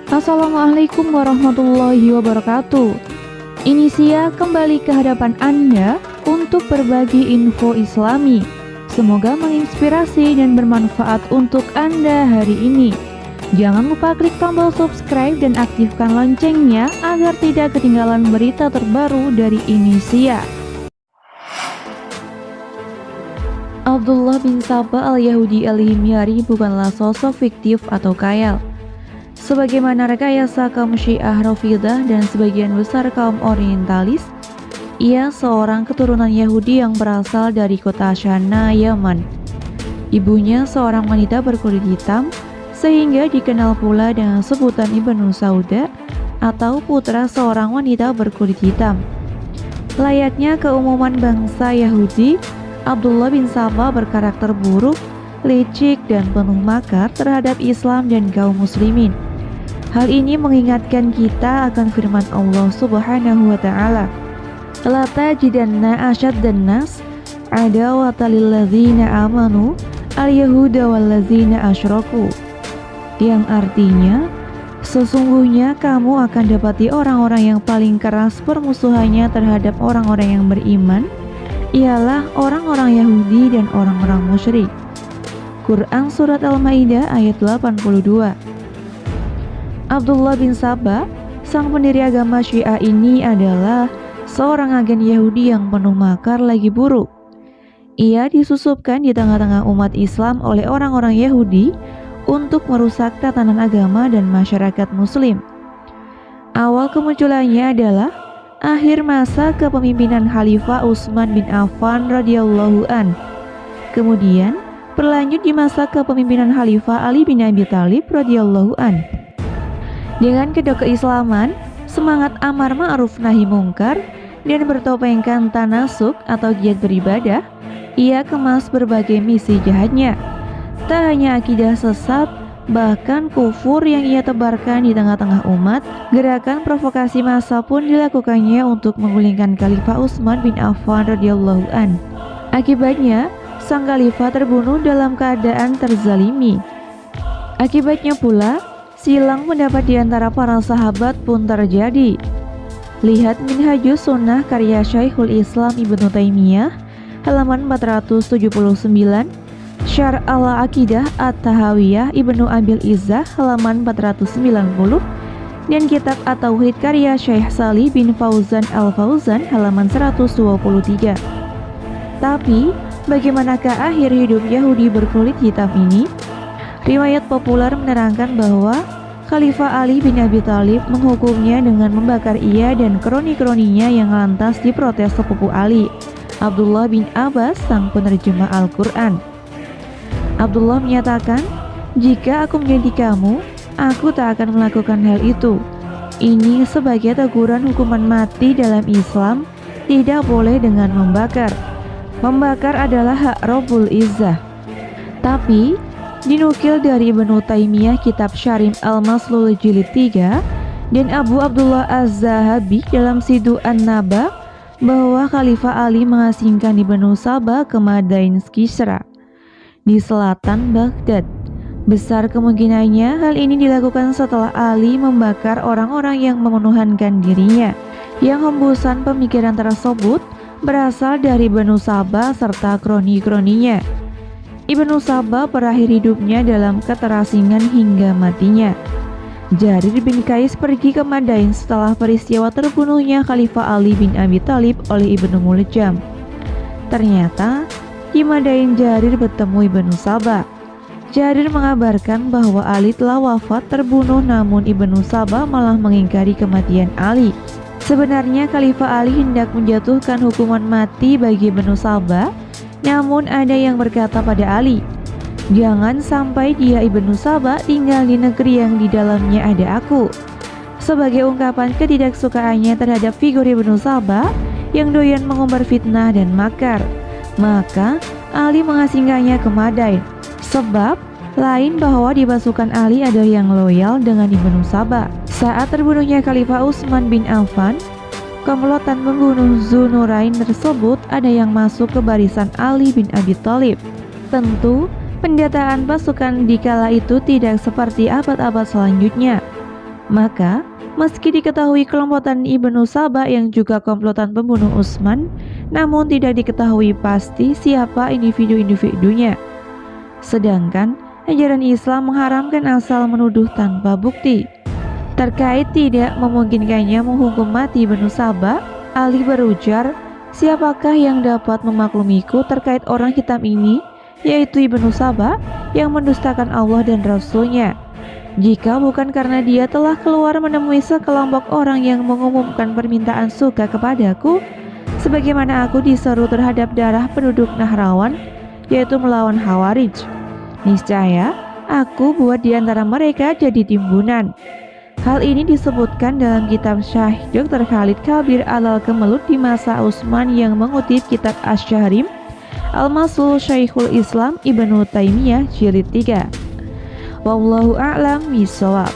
Assalamualaikum warahmatullahi wabarakatuh. Inisia kembali ke hadapan Anda untuk berbagi info Islami. Semoga menginspirasi dan bermanfaat untuk Anda hari ini. Jangan lupa klik tombol subscribe dan aktifkan loncengnya agar tidak ketinggalan berita terbaru dari Inisia. Abdullah bin Saba al-Yahudi al-Himyari bukanlah sosok fiktif atau khayal. Sebagaimana rekayasa kaum Syiah Rafidah dan sebagian besar kaum Orientalis, ia seorang keturunan Yahudi yang berasal dari kota Shana, Yaman. Ibunya seorang wanita berkulit hitam, sehingga dikenal pula dengan sebutan Ibnu Sauda atau putra seorang wanita berkulit hitam. Layaknya keumuman bangsa Yahudi, Abdullah bin Saba berkarakter buruk, licik, dan penuh makar terhadap Islam dan kaum muslimin. Hal ini mengingatkan kita akan firman Allah Subhanahu wa ta'ala, "La tajidanna asyaddan nas adawatan lil ladzina amanu al-yahuda wal ladzina asyraku." Yang artinya, sesungguhnya kamu akan dapati orang-orang yang paling keras permusuhannya terhadap orang-orang yang beriman ialah orang-orang Yahudi dan orang-orang musyrik. Quran Surat Al-Maidah ayat 82. Abdullah bin Saba, sang pendiri agama Syiah ini adalah seorang agen Yahudi yang penuh makar lagi buruk. Ia disusupkan di tengah-tengah umat Islam oleh orang-orang Yahudi untuk merusak tatanan agama dan masyarakat muslim. Awal kemunculannya adalah akhir masa kepemimpinan Khalifah Utsman bin Affan radhiyallahu an. Kemudian berlanjut di masa kepemimpinan Khalifah Ali bin Abi Thalib radhiyallahu an. Dengan kedok keislaman, semangat amar ma'ruf nahi mungkar, dan bertopengkan tanasuk atau giat beribadah, ia kemas berbagai misi jahatnya. Tak hanya akidah sesat, bahkan kufur yang ia tebarkan di tengah-tengah umat, gerakan provokasi massa pun dilakukannya untuk menggulingkan Khalifah Utsman bin Affan radhiyallahu an. Akibatnya, sang khalifah terbunuh dalam keadaan terzalimi. Akibatnya pula, silang pendapat di antara para sahabat pun terjadi. Lihat Minhajus Sunnah karya Syekhul Islam Ibnu Taimiyah halaman 479, Syarh al-Aqidah At-Tahawiyah Ibnu Abil Izzah halaman 490, dan kitab At-Tauhid karya Syekh Salih bin Fauzan Al-Fauzan halaman 123. Tapi, bagaimanakah akhir hidup Yahudi berkulit hitam ini? Riwayat populer menerangkan bahwa Khalifah Ali bin Abi Thalib menghukumnya dengan membakar ia dan kroni-kroninya yang lantas diprotes sepupu Ali, Abdullah bin Abbas, sang penerjemah Al-Quran. Abdullah menyatakan, "Jika aku menjadi kamu, aku tak akan melakukan hal itu. Ini sebagai teguran hukuman mati dalam Islam, tidak boleh dengan membakar. Membakar adalah hak Rabbul Izzah." Tapi dinukil dari Ibnu Taimiyah kitab Syarim Al-Maslul jilid 3 dan Abu Abdullah Az-Zahabi dalam Sidu An-Naba bahwa Khalifah Ali mengasingkan Ibnu Saba ke Madain Kisra di selatan Baghdad. Besar kemungkinannya hal ini dilakukan setelah Ali membakar orang-orang yang memenuhankan dirinya. Yang hembusan pemikiran tersebut berasal dari Ibnu Saba serta kroni-kroninya. Ibnu Saba berakhir hidupnya dalam keterasingan hingga matinya. Jarir bin Qais pergi ke Madain setelah peristiwa terbunuhnya Khalifah Ali bin Abi Thalib oleh Ibnu Muljam. Ternyata di Madain Jarir bertemu Ibnu Saba. Jarir mengabarkan bahwa Ali telah wafat terbunuh, namun Ibnu Saba malah mengingkari kematian Ali. Sebenarnya Khalifah Ali hendak menjatuhkan hukuman mati bagi Ibnu Saba, namun ada yang berkata pada Ali, "Jangan sampai dia Ibnu Saba tinggal di negeri yang di dalamnya ada aku." Sebagai ungkapan ketidaksukaannya terhadap figur Ibnu Saba yang doyan mengumbar fitnah dan makar, maka Ali mengasingkannya ke Madain. Sebab lain bahwa di pasukan Ali ada yang loyal dengan Ibnu Saba. Saat terbunuhnya Khalifah Utsman bin Affan, komplotan membunuh Dzunurain tersebut ada yang masuk ke barisan Ali bin Abi Thalib. Tentu, pendataan pasukan di kala itu tidak seperti abad-abad selanjutnya. Maka, meski diketahui kelompokan Ibnu Saba yang juga komplotan pembunuh Utsman, namun tidak diketahui pasti siapa individu-individunya. Sedangkan, ajaran Islam mengharamkan asal menuduh tanpa bukti. Terkait tidak memungkinkannya menghukum mati Ibnu Saba, Ali berujar, "Siapakah yang dapat memaklumiku terkait orang hitam ini, yaitu Ibnu Saba, yang mendustakan Allah dan Rasul-Nya? Jika bukan karena dia telah keluar menemui sekelompok orang yang mengumumkan permintaan surga kepadaku, sebagaimana aku diseru terhadap darah penduduk Nahrawan, yaitu melawan Khawarij. Niscaya, aku buat di antara mereka jadi timbunan." Hal ini disebutkan dalam kitab Syarh Dr. Khalid Kabir Al-Kemelut di masa Utsman yang mengutip kitab Asy-Syahrim Al-Masul Syekhul Islam Ibnu Taimiyah jilid 3. Wallahu a'lam bishawab.